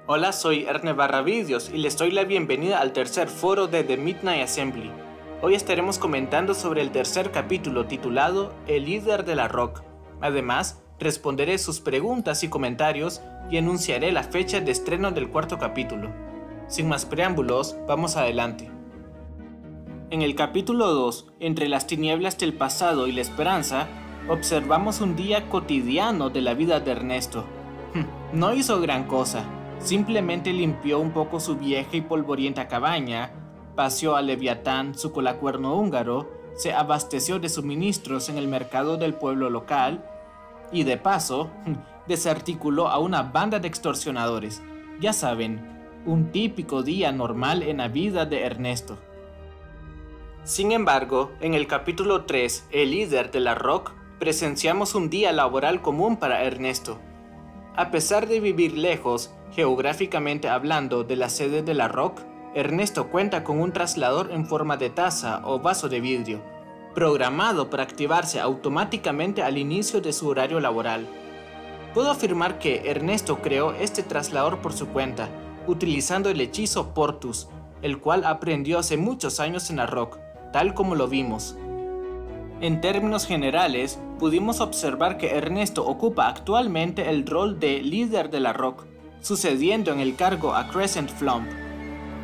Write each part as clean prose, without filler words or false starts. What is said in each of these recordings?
Hola, soy Erne Barravidios y les doy la bienvenida al tercer foro de The Midnight Assembly. Hoy estaremos comentando sobre el tercer capítulo titulado El líder de la Rock. Además, responderé sus preguntas y comentarios y anunciaré la fecha de estreno del cuarto capítulo. Sin más preámbulos, vamos adelante. En el capítulo 2, Entre las tinieblas del pasado y la esperanza, observamos un día cotidiano de la vida de Ernesto. No hizo gran cosa. Simplemente limpió un poco su vieja y polvorienta cabaña, paseó a Leviatán, su colacuerno húngaro, se abasteció de suministros en el mercado del pueblo local y de paso, desarticuló a una banda de extorsionadores. Ya saben, un típico día normal en la vida de Ernesto. Sin embargo, en el capítulo 3, El líder de la Rock, presenciamos un día laboral común para Ernesto. A pesar de vivir lejos, geográficamente hablando, de la sede de la Rock, Ernesto cuenta con un traslador en forma de taza o vaso de vidrio, programado para activarse automáticamente al inicio de su horario laboral. Puedo afirmar que Ernesto creó este traslador por su cuenta, utilizando el hechizo Portus, el cual aprendió hace muchos años en la Rock, tal como lo vimos. En términos generales, pudimos observar que Ernesto ocupa actualmente el rol de líder de la Rock, sucediendo en el cargo a Crescent Flump.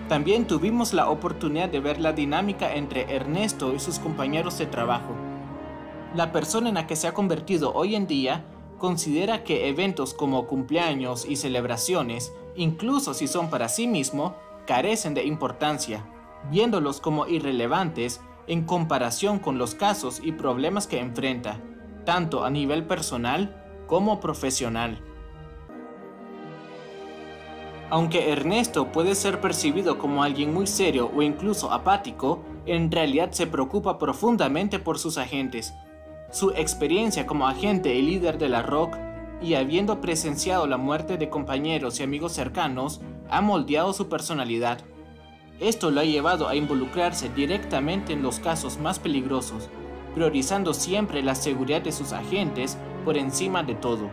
También tuvimos la oportunidad de ver la dinámica entre Ernesto y sus compañeros de trabajo. La persona en la que se ha convertido hoy en día considera que eventos como cumpleaños y celebraciones, incluso si son para sí mismo, carecen de importancia, viéndolos como irrelevantes en comparación con los casos y problemas que enfrenta, tanto a nivel personal como profesional. Aunque Ernesto puede ser percibido como alguien muy serio o incluso apático, en realidad se preocupa profundamente por sus agentes. Su experiencia como agente y líder de la Rock, y habiendo presenciado la muerte de compañeros y amigos cercanos, ha moldeado su personalidad. Esto lo ha llevado a involucrarse directamente en los casos más peligrosos, priorizando siempre la seguridad de sus agentes por encima de todo.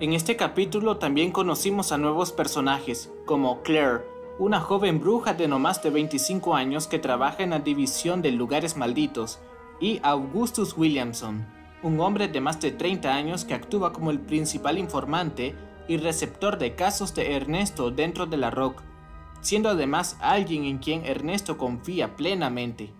En este capítulo también conocimos a nuevos personajes, como Claire, una joven bruja de no más de 25 años que trabaja en la división de lugares malditos, y Augustus Williamson, un hombre de más de 30 años que actúa como el principal informante y receptor de casos de Ernesto dentro de la Rock, siendo además alguien en quien Ernesto confía plenamente.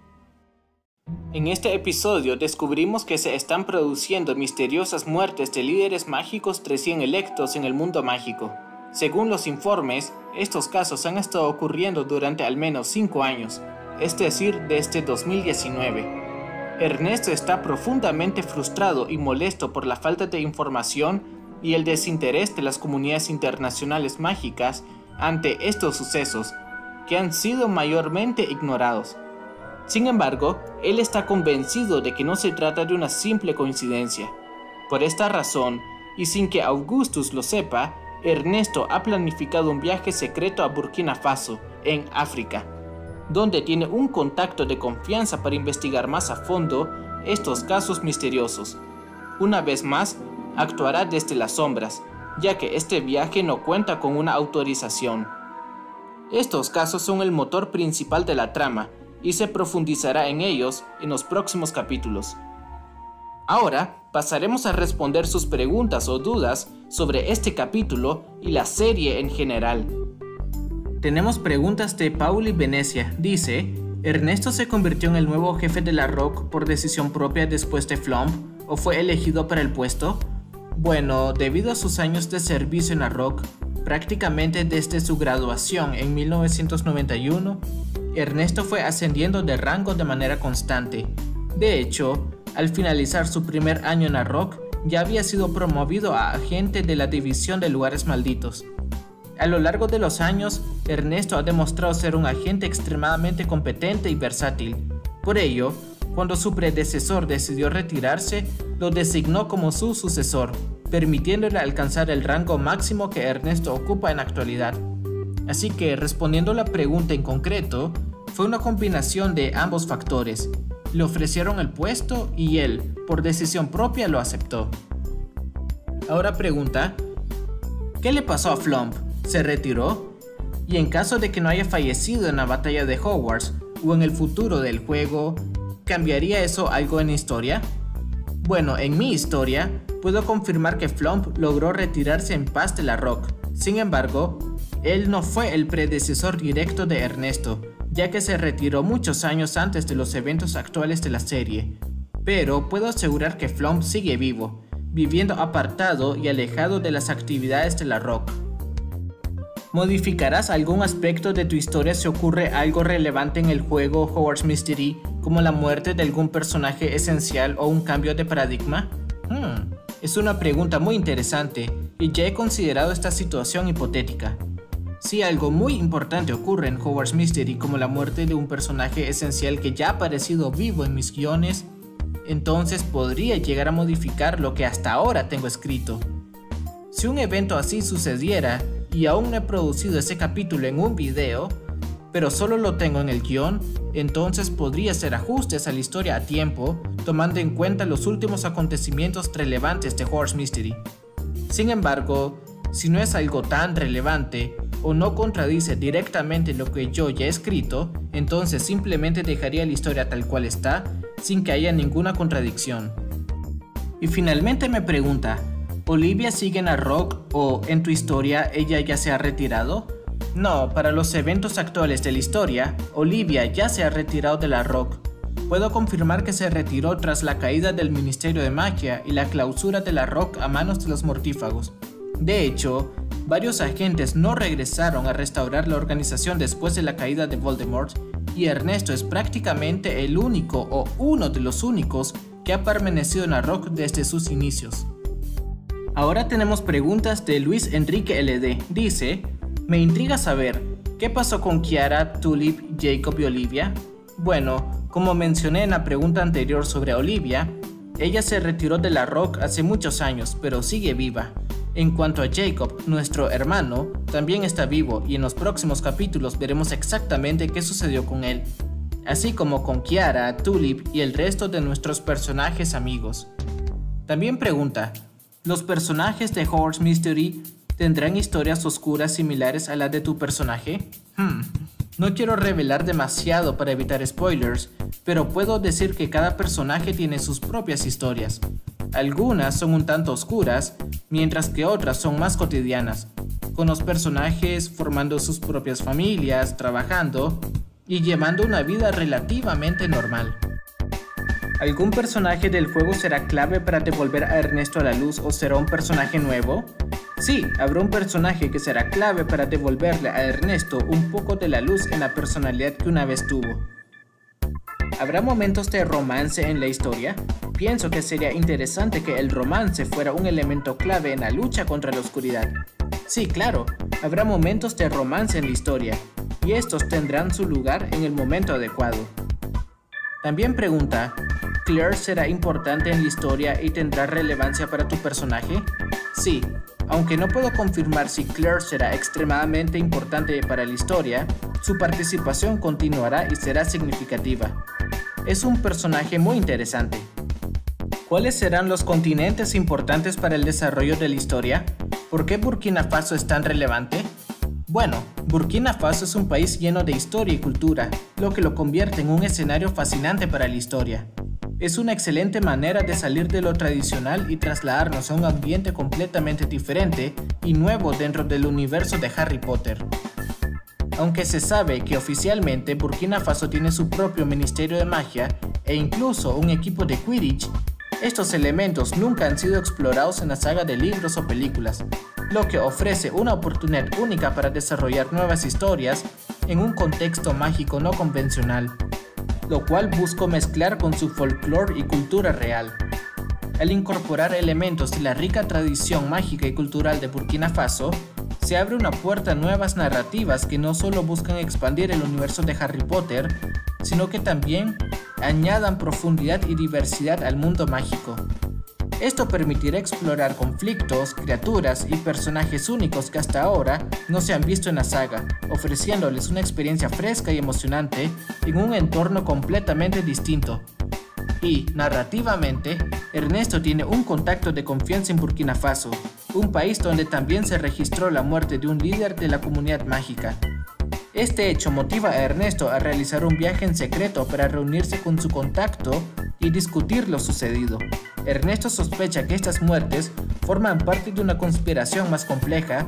En este episodio descubrimos que se están produciendo misteriosas muertes de líderes mágicos recién electos en el mundo mágico. Según los informes, estos casos han estado ocurriendo durante al menos 5 años, es decir, desde 2019. Ernesto está profundamente frustrado y molesto por la falta de información y el desinterés de las comunidades internacionales mágicas ante estos sucesos, que han sido mayormente ignorados. Sin embargo, él está convencido de que no se trata de una simple coincidencia. Por esta razón, y sin que Augustus lo sepa, Ernesto ha planificado un viaje secreto a Burkina Faso, en África, donde tiene un contacto de confianza para investigar más a fondo estos casos misteriosos. Una vez más, actuará desde las sombras, ya que este viaje no cuenta con una autorización. Estos casos son el motor principal de la trama, y se profundizará en ellos en los próximos capítulos. Ahora pasaremos a responder sus preguntas o dudas sobre este capítulo y la serie en general. Tenemos preguntas de Pauli Venecia. Dice: ¿Ernesto se convirtió en el nuevo jefe de la Rock por decisión propia después de Flump o fue elegido para el puesto? Bueno, debido a sus años de servicio en la Rock, prácticamente desde su graduación en 1991, Ernesto fue ascendiendo de rango de manera constante. De hecho, al finalizar su primer año en la Rock, ya había sido promovido a agente de la división de lugares malditos. A lo largo de los años, Ernesto ha demostrado ser un agente extremadamente competente y versátil. Por ello, cuando su predecesor decidió retirarse, lo designó como su sucesor, permitiéndole alcanzar el rango máximo que Ernesto ocupa en la actualidad. Así que, respondiendo a la pregunta en concreto, fue una combinación de ambos factores. Le ofrecieron el puesto y él, por decisión propia, lo aceptó. Ahora pregunta: ¿Qué le pasó a Flump? ¿Se retiró? Y en caso de que no haya fallecido en la batalla de Hogwarts o en el futuro del juego, ¿cambiaría eso algo en la historia? Bueno, en mi historia, puedo confirmar que Flump logró retirarse en paz de la Rock. Sin embargo, él no fue el predecesor directo de Ernesto, ya que se retiró muchos años antes de los eventos actuales de la serie. Pero puedo asegurar que Flump sigue vivo, viviendo apartado y alejado de las actividades de la Rock. ¿Modificarás algún aspecto de tu historia si ocurre algo relevante en el juego Hogwarts Mystery, como la muerte de algún personaje esencial o un cambio de paradigma? Es una pregunta muy interesante y ya he considerado esta situación hipotética. Si algo muy importante ocurre en Hogwarts Mystery, como la muerte de un personaje esencial que ya ha aparecido vivo en mis guiones, entonces podría llegar a modificar lo que hasta ahora tengo escrito. Si un evento así sucediera, y aún no he producido ese capítulo en un video, pero solo lo tengo en el guión, entonces podría hacer ajustes a la historia a tiempo, tomando en cuenta los últimos acontecimientos relevantes de Hogwarts Mystery. Sin embargo, si no es algo tan relevante, o no contradice directamente lo que yo ya he escrito, entonces simplemente dejaría la historia tal cual está, sin que haya ninguna contradicción. Y finalmente me pregunta, ¿Olivia sigue en la Rock o en tu historia ella ya se ha retirado? No, para los eventos actuales de la historia, Olivia ya se ha retirado de la Rock. Puedo confirmar que se retiró tras la caída del Ministerio de Magia y la clausura de la Rock a manos de los mortífagos. De hecho, varios agentes no regresaron a restaurar la organización después de la caída de Voldemort, y Ernesto es prácticamente el único o uno de los únicos que ha permanecido en la Rock desde sus inicios. Ahora tenemos preguntas de Luis Enrique LD. Dice, me intriga saber, ¿qué pasó con Kiara, Tulip, Jacob y Olivia? Bueno, como mencioné en la pregunta anterior sobre Olivia, ella se retiró de la Rock hace muchos años, pero sigue viva. En cuanto a Jacob, nuestro hermano, también está vivo y en los próximos capítulos veremos exactamente qué sucedió con él, así como con Kiara, Tulip y el resto de nuestros personajes amigos. También pregunta, ¿los personajes de Hogwarts Mystery tendrán historias oscuras similares a la de tu personaje? No quiero revelar demasiado para evitar spoilers, pero puedo decir que cada personaje tiene sus propias historias. Algunas son un tanto oscuras, mientras que otras son más cotidianas, con los personajes formando sus propias familias, trabajando y llevando una vida relativamente normal. ¿Algún personaje del juego será clave para devolver a Ernesto a la luz o será un personaje nuevo? Sí, habrá un personaje que será clave para devolverle a Ernesto un poco de la luz en la personalidad que una vez tuvo. ¿Habrá momentos de romance en la historia? Pienso que sería interesante que el romance fuera un elemento clave en la lucha contra la oscuridad. Sí, claro, habrá momentos de romance en la historia, y estos tendrán su lugar en el momento adecuado. También pregunta, ¿Claire será importante en la historia y tendrá relevancia para tu personaje? Sí, aunque no puedo confirmar si Claire será extremadamente importante para la historia, su participación continuará y será significativa. Es un personaje muy interesante. ¿Cuáles serán los continentes importantes para el desarrollo de la historia? ¿Por qué Burkina Faso es tan relevante? Bueno, Burkina Faso es un país lleno de historia y cultura, lo que lo convierte en un escenario fascinante para la historia. Es una excelente manera de salir de lo tradicional y trasladarnos a un ambiente completamente diferente y nuevo dentro del universo de Harry Potter. Aunque se sabe que oficialmente Burkina Faso tiene su propio Ministerio de Magia e incluso un equipo de Quidditch, estos elementos nunca han sido explorados en la saga de libros o películas, lo que ofrece una oportunidad única para desarrollar nuevas historias en un contexto mágico no convencional, lo cual busco mezclar con su folclore y cultura real. Al incorporar elementos de la rica tradición mágica y cultural de Burkina Faso, se abre una puerta a nuevas narrativas que no solo buscan expandir el universo de Harry Potter, sino que también añadan profundidad y diversidad al mundo mágico. Esto permitirá explorar conflictos, criaturas y personajes únicos que hasta ahora no se han visto en la saga, ofreciéndoles una experiencia fresca y emocionante en un entorno completamente distinto. Y, narrativamente, Ernesto tiene un contacto de confianza en Burkina Faso, un país donde también se registró la muerte de un líder de la comunidad mágica. Este hecho motiva a Ernesto a realizar un viaje en secreto para reunirse con su contacto y discutir lo sucedido. Ernesto sospecha que estas muertes forman parte de una conspiración más compleja,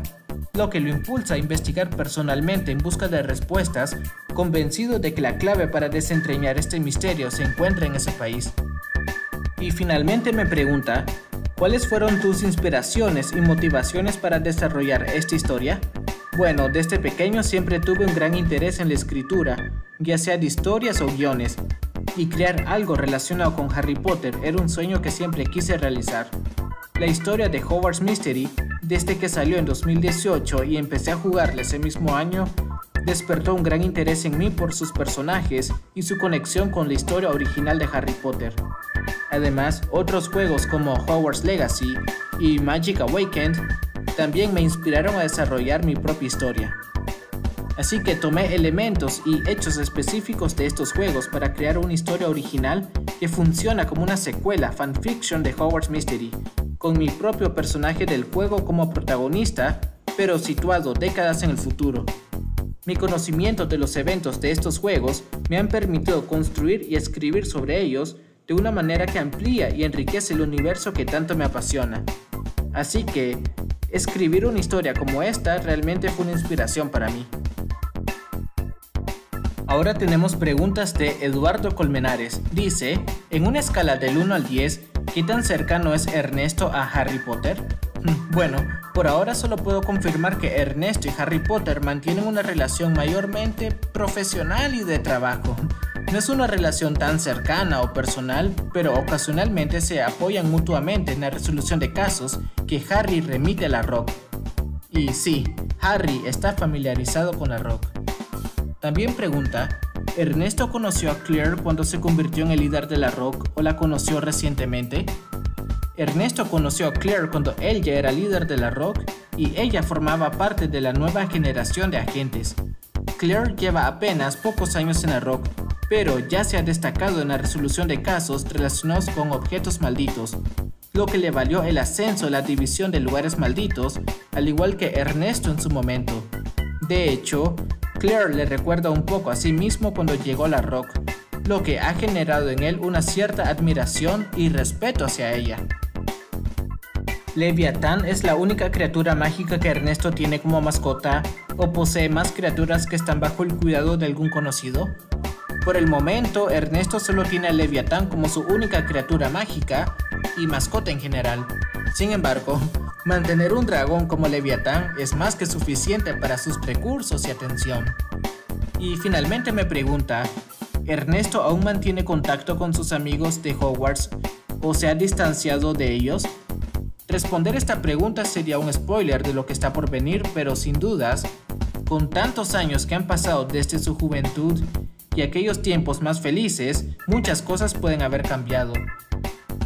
lo que lo impulsa a investigar personalmente en busca de respuestas, convencido de que la clave para desentrañar este misterio se encuentra en ese país. Y finalmente me pregunta, ¿cuáles fueron tus inspiraciones y motivaciones para desarrollar esta historia? Bueno, desde pequeño siempre tuve un gran interés en la escritura, ya sea de historias o guiones, y crear algo relacionado con Harry Potter era un sueño que siempre quise realizar. La historia de Hogwarts Mystery, desde que salió en 2018 y empecé a jugarla ese mismo año, despertó un gran interés en mí por sus personajes y su conexión con la historia original de Harry Potter. Además, otros juegos como Hogwarts Legacy y Magic Awakened también me inspiraron a desarrollar mi propia historia. Así que tomé elementos y hechos específicos de estos juegos para crear una historia original que funciona como una secuela fanfiction de Hogwarts Mystery, con mi propio personaje del juego como protagonista, pero situado décadas en el futuro. Mi conocimiento de los eventos de estos juegos me han permitido construir y escribir sobre ellos de una manera que amplía y enriquece el universo que tanto me apasiona. Así que, escribir una historia como esta realmente fue una inspiración para mí. Ahora tenemos preguntas de Eduardo Colmenares. Dice, en una escala del 1 al 10, ¿qué tan cercano es Ernesto a Harry Potter? Bueno, por ahora solo puedo confirmar que Ernesto y Harry Potter mantienen una relación mayormente profesional y de trabajo. No es una relación tan cercana o personal, pero ocasionalmente se apoyan mutuamente en la resolución de casos que Harry remite a la Rock. Y sí, Harry está familiarizado con la Rock. También pregunta, ¿Ernesto conoció a Claire cuando se convirtió en el líder de la Rock o la conoció recientemente? Ernesto conoció a Claire cuando él ya era líder de la Rock y ella formaba parte de la nueva generación de agentes. Claire lleva apenas pocos años en la Rock, pero ya se ha destacado en la resolución de casos relacionados con objetos malditos, lo que le valió el ascenso a la división de lugares malditos, al igual que Ernesto en su momento. De hecho, Claire le recuerda un poco a sí mismo cuando llegó a la Rock, lo que ha generado en él una cierta admiración y respeto hacia ella. ¿Leviatán es la única criatura mágica que Ernesto tiene como mascota o posee más criaturas que están bajo el cuidado de algún conocido? Por el momento, Ernesto solo tiene a Leviatán como su única criatura mágica y mascota en general. Sin embargo, mantener un dragón como Leviatán es más que suficiente para sus recursos y atención. Y finalmente me pregunta, ¿Ernesto aún mantiene contacto con sus amigos de Hogwarts o se ha distanciado de ellos? Responder esta pregunta sería un spoiler de lo que está por venir, pero sin dudas, con tantos años que han pasado desde su juventud y aquellos tiempos más felices, muchas cosas pueden haber cambiado.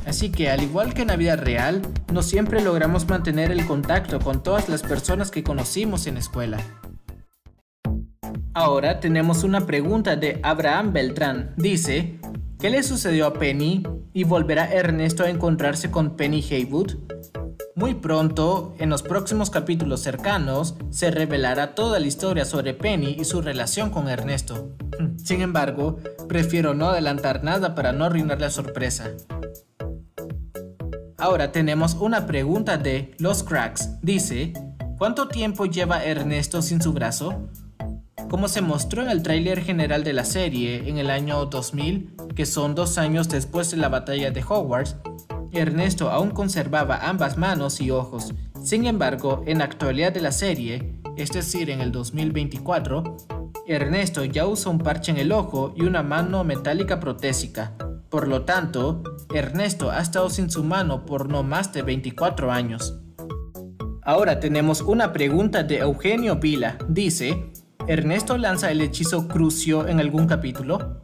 Así que, al igual que en la vida real, no siempre logramos mantener el contacto con todas las personas que conocimos en la escuela. Ahora tenemos una pregunta de Abraham Beltrán. Dice, ¿qué le sucedió a Penny y volverá Ernesto a encontrarse con Penny Haywood? Muy pronto, en los próximos capítulos cercanos, se revelará toda la historia sobre Penny y su relación con Ernesto. Sin embargo, prefiero no adelantar nada para no arruinar la sorpresa. Ahora tenemos una pregunta de Los Cracks. Dice, ¿cuánto tiempo lleva Ernesto sin su brazo? Como se mostró en el tráiler general de la serie en el año 2000, que son 2 años después de la batalla de Hogwarts, Ernesto aún conservaba ambas manos y ojos. Sin embargo, en la actualidad de la serie, es decir, en el 2024, Ernesto ya usa un parche en el ojo y una mano metálica protésica. Por lo tanto, Ernesto ha estado sin su mano por no más de 24 años. Ahora tenemos una pregunta de Eugenio Vila. Dice, ¿Ernesto lanza el hechizo Crucio en algún capítulo?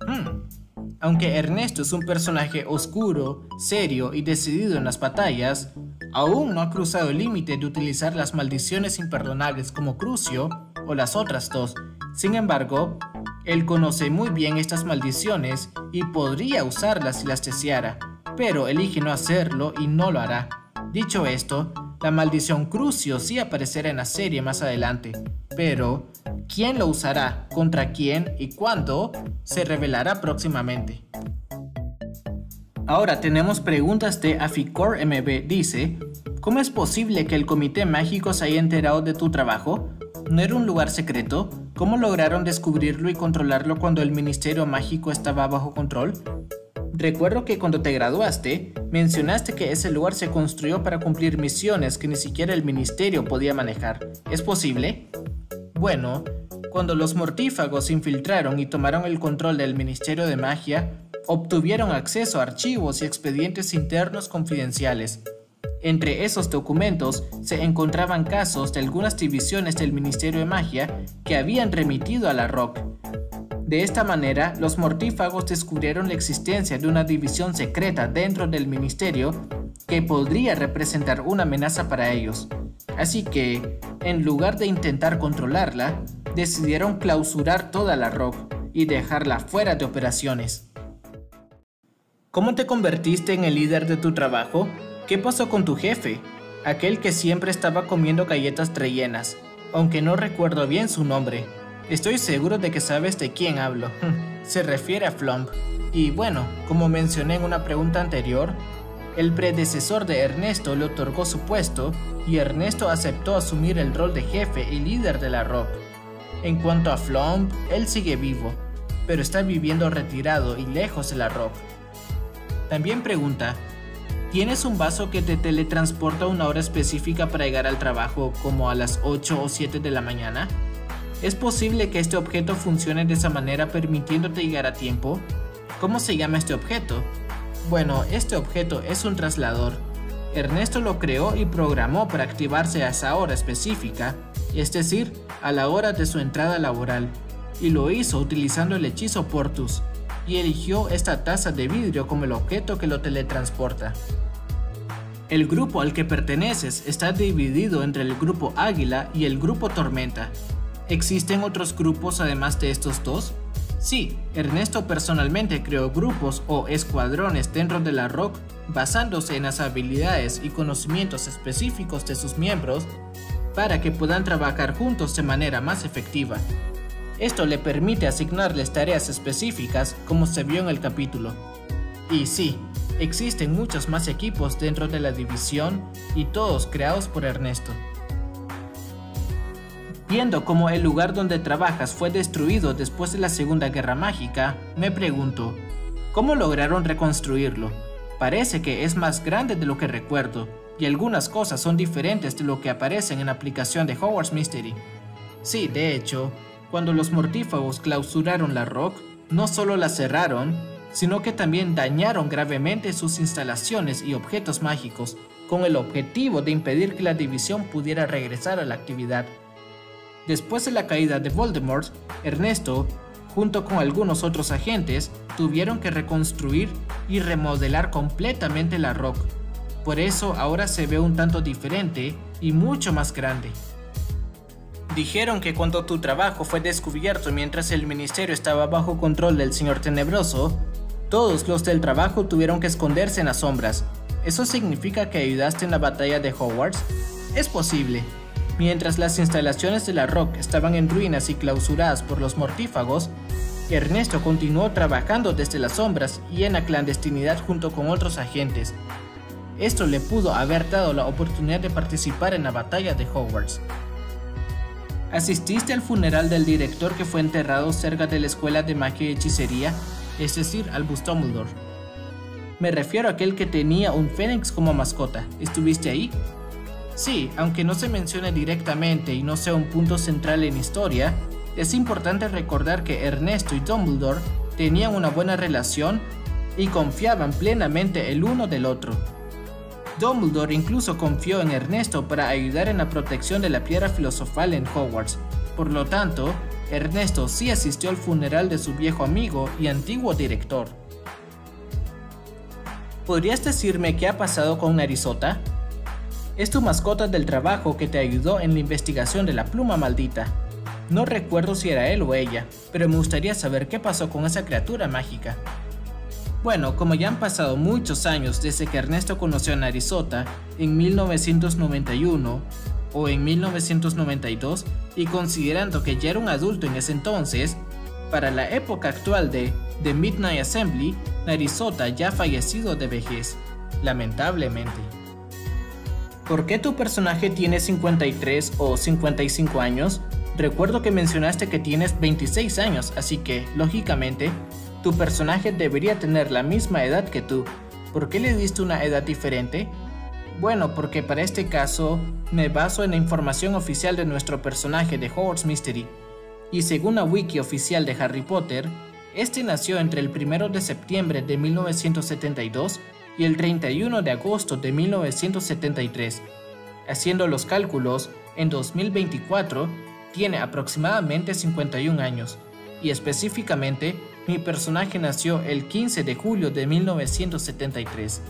Aunque Ernesto es un personaje oscuro, serio y decidido en las batallas, aún no ha cruzado el límite de utilizar las maldiciones imperdonables como Crucio o las otras dos. Sin embargo, él conoce muy bien estas maldiciones y podría usarlas si las deseara, pero elige no hacerlo y no lo hará. Dicho esto, La maldición Crucio sí aparecerá en la serie más adelante, pero quién lo usará, contra quién y cuándo se revelará próximamente. Ahora tenemos preguntas de Aficor MB. Dice: ¿cómo es posible que el Comité Mágico se haya enterado de tu trabajo? ¿No era un lugar secreto? ¿Cómo lograron descubrirlo y controlarlo cuando el Ministerio Mágico estaba bajo control? Recuerdo que cuando te graduaste, mencionaste que ese lugar se construyó para cumplir misiones que ni siquiera el ministerio podía manejar. ¿Es posible? Bueno, cuando los mortífagos se infiltraron y tomaron el control del Ministerio de Magia, obtuvieron acceso a archivos y expedientes internos confidenciales. Entre esos documentos se encontraban casos de algunas divisiones del Ministerio de Magia que habían remitido a la Rock. De esta manera, los mortífagos descubrieron la existencia de una división secreta dentro del ministerio que podría representar una amenaza para ellos. Así que, en lugar de intentar controlarla, decidieron clausurar toda la Rock y dejarla fuera de operaciones. ¿Cómo te convertiste en el líder de tu trabajo? ¿Qué pasó con tu jefe? Aquel que siempre estaba comiendo galletas rellenas, aunque no recuerdo bien su nombre. Estoy seguro de que sabes de quién hablo. Se refiere a Flump. Y bueno, como mencioné en una pregunta anterior, el predecesor de Ernesto le otorgó su puesto y Ernesto aceptó asumir el rol de jefe y líder de la Rock. En cuanto a Flump, él sigue vivo, pero está viviendo retirado y lejos de la Rock. También pregunta: ¿tienes un vaso que te teletransporta a una hora específica para llegar al trabajo, como a las 8 o 7 de la mañana? ¿Es posible que este objeto funcione de esa manera permitiéndote llegar a tiempo? ¿Cómo se llama este objeto? Bueno, este objeto es un traslador. Ernesto lo creó y programó para activarse a esa hora específica, es decir, a la hora de su entrada laboral, y lo hizo utilizando el hechizo Portus, y eligió esta taza de vidrio como el objeto que lo teletransporta. El grupo al que perteneces está dividido entre el grupo Águila y el grupo Tormenta. ¿Existen otros grupos además de estos dos? Sí, Ernesto personalmente creó grupos o escuadrones dentro de la Rock basándose en las habilidades y conocimientos específicos de sus miembros para que puedan trabajar juntos de manera más efectiva. Esto le permite asignarles tareas específicas como se vio en el capítulo. Y sí, existen muchos más equipos dentro de la división y todos creados por Ernesto. Viendo cómo el lugar donde trabajas fue destruido después de la Segunda Guerra Mágica, me pregunto, ¿cómo lograron reconstruirlo? Parece que es más grande de lo que recuerdo, y algunas cosas son diferentes de lo que aparecen en la aplicación de Hogwarts Mystery. Sí, de hecho, cuando los mortífagos clausuraron la Rock, no solo la cerraron, sino que también dañaron gravemente sus instalaciones y objetos mágicos, con el objetivo de impedir que la división pudiera regresar a la actividad. Después de la caída de Voldemort, Ernesto, junto con algunos otros agentes, tuvieron que reconstruir y remodelar completamente la Rock. Por eso ahora se ve un tanto diferente y mucho más grande. Dijeron que cuando tu trabajo fue descubierto mientras el ministerio estaba bajo control del Señor Tenebroso, todos los del trabajo tuvieron que esconderse en las sombras. ¿Eso significa que ayudaste en la batalla de Hogwarts? Es posible. Mientras las instalaciones de la Rock estaban en ruinas y clausuradas por los mortífagos, Ernesto continuó trabajando desde las sombras y en la clandestinidad junto con otros agentes. Esto le pudo haber dado la oportunidad de participar en la batalla de Hogwarts. ¿Asististe al funeral del director que fue enterrado cerca de la escuela de magia y hechicería? Es decir, Albus Dumbledore. Me refiero a aquel que tenía un fénix como mascota. ¿Estuviste ahí? Sí, aunque no se mencione directamente y no sea un punto central en la historia, es importante recordar que Ernesto y Dumbledore tenían una buena relación y confiaban plenamente el uno del otro. Dumbledore incluso confió en Ernesto para ayudar en la protección de la piedra filosofal en Hogwarts. Por lo tanto, Ernesto sí asistió al funeral de su viejo amigo y antiguo director. ¿Podrías decirme qué ha pasado con Narizota? Es tu mascota del trabajo que te ayudó en la investigación de la pluma maldita. No recuerdo si era él o ella, pero me gustaría saber qué pasó con esa criatura mágica. Bueno, como ya han pasado muchos años desde que Ernesto conoció a Narisota en 1991 o en 1992, y considerando que ya era un adulto en ese entonces, para la época actual de The Midnight Assembly, Narisota ya ha fallecido de vejez, lamentablemente. ¿Por qué tu personaje tiene 53 o 55 años? Recuerdo que mencionaste que tienes 26 años, así que, lógicamente, tu personaje debería tener la misma edad que tú. ¿Por qué le diste una edad diferente? Bueno, porque para este caso me baso en la información oficial de nuestro personaje de Hogwarts Mystery, y según la wiki oficial de Harry Potter, este nació entre el 1 de septiembre de 1972 y el 31 de agosto de 1973. Haciendo los cálculos, en 2024 tiene aproximadamente 51 años, y específicamente mi personaje nació el 15 de julio de 1973.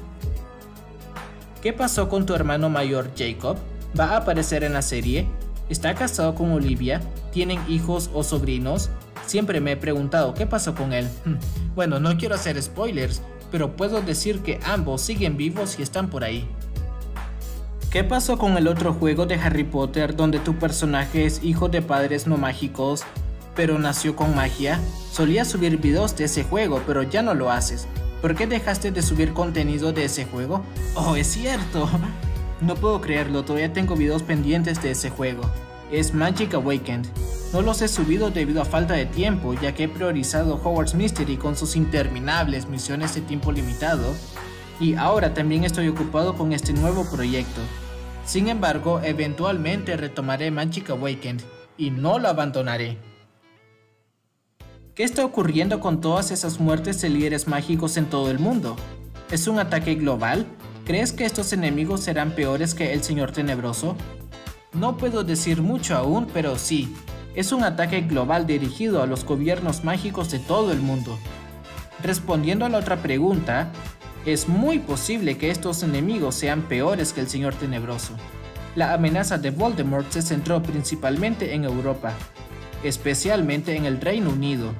¿Qué pasó con tu hermano mayor Jacob? ¿Va a aparecer en la serie? ¿Está casado con Olivia? ¿Tienen hijos o sobrinos? Siempre me he preguntado qué pasó con él. Bueno, no quiero hacer spoilers, pero puedo decir que ambos siguen vivos y están por ahí. ¿Qué pasó con el otro juego de Harry Potter donde tu personaje es hijo de padres no mágicos, pero nació con magia? Solías subir videos de ese juego, pero ya no lo haces. ¿Por qué dejaste de subir contenido de ese juego? Oh, es cierto. No puedo creerlo, todavía tengo videos pendientes de ese juego. Es Magic Awakened. No los he subido debido a falta de tiempo, ya que he priorizado Hogwarts Mystery con sus interminables misiones de tiempo limitado, y ahora también estoy ocupado con este nuevo proyecto. Sin embargo, eventualmente retomaré Magic Awakened, y no lo abandonaré. ¿Qué está ocurriendo con todas esas muertes de líderes mágicos en todo el mundo? ¿Es un ataque global? ¿Crees que estos enemigos serán peores que el Señor Tenebroso? No puedo decir mucho aún, pero sí, es un ataque global dirigido a los gobiernos mágicos de todo el mundo. Respondiendo a la otra pregunta, es muy posible que estos enemigos sean peores que el Señor Tenebroso. La amenaza de Voldemort se centró principalmente en Europa, especialmente en el Reino Unido,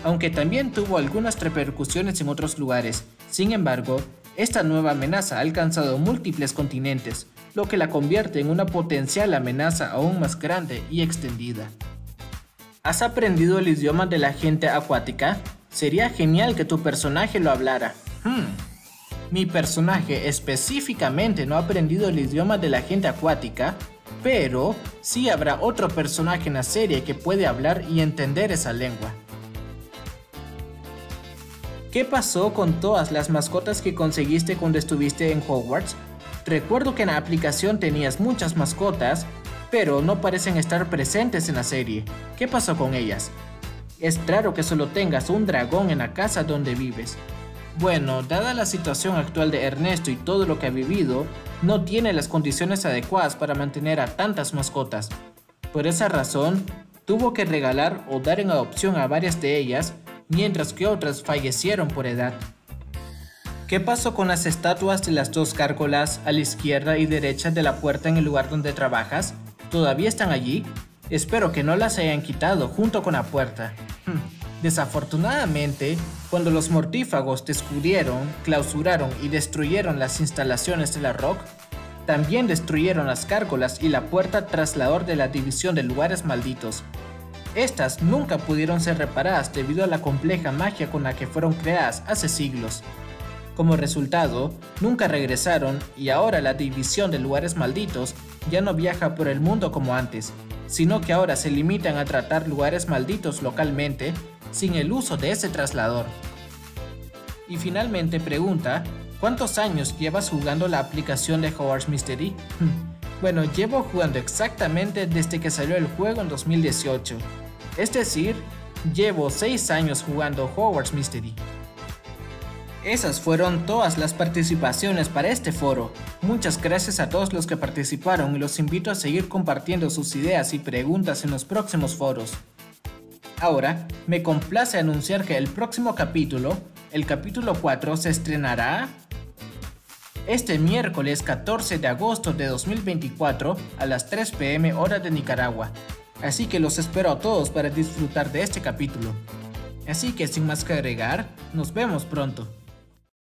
aunque también tuvo algunas repercusiones en otros lugares. Sin embargo, esta nueva amenaza ha alcanzado múltiples continentes, lo que la convierte en una potencial amenaza aún más grande y extendida. ¿Has aprendido el idioma de la gente acuática? Sería genial que tu personaje lo hablara. Mi personaje específicamente no ha aprendido el idioma de la gente acuática, pero sí habrá otro personaje en la serie que puede hablar y entender esa lengua. ¿Qué pasó con todas las mascotas que conseguiste cuando estuviste en Hogwarts? Recuerdo que en la aplicación tenías muchas mascotas, pero no parecen estar presentes en la serie. ¿Qué pasó con ellas? Es raro que solo tengas un dragón en la casa donde vives. Bueno, dada la situación actual de Ernesto y todo lo que ha vivido, no tiene las condiciones adecuadas para mantener a tantas mascotas. Por esa razón, tuvo que regalar o dar en adopción a varias de ellas, mientras que otras fallecieron por edad. ¿Qué pasó con las estatuas de las dos gárgolas a la izquierda y derecha de la puerta en el lugar donde trabajas? ¿Todavía están allí? Espero que no las hayan quitado junto con la puerta. Desafortunadamente, cuando los mortífagos descubrieron, clausuraron y destruyeron las instalaciones de la Rock, también destruyeron las gárgolas y la puerta traslador de la división de lugares malditos. Estas nunca pudieron ser reparadas debido a la compleja magia con la que fueron creadas hace siglos. Como resultado, nunca regresaron y ahora la división de lugares malditos ya no viaja por el mundo como antes, sino que ahora se limitan a tratar lugares malditos localmente sin el uso de ese traslador. Y finalmente pregunta, ¿cuántos años llevas jugando la aplicación de Hogwarts Mystery? Bueno, llevo jugando exactamente desde que salió el juego en 2018. Es decir, llevo 6 años jugando Hogwarts Mystery. Esas fueron todas las participaciones para este foro. Muchas gracias a todos los que participaron y los invito a seguir compartiendo sus ideas y preguntas en los próximos foros. Ahora, me complace anunciar que el próximo capítulo, el capítulo 4, se estrenará este miércoles 14 de agosto de 2024 a las 3 p.m. hora de Nicaragua. Así que los espero a todos para disfrutar de este capítulo. Así que sin más que agregar, nos vemos pronto.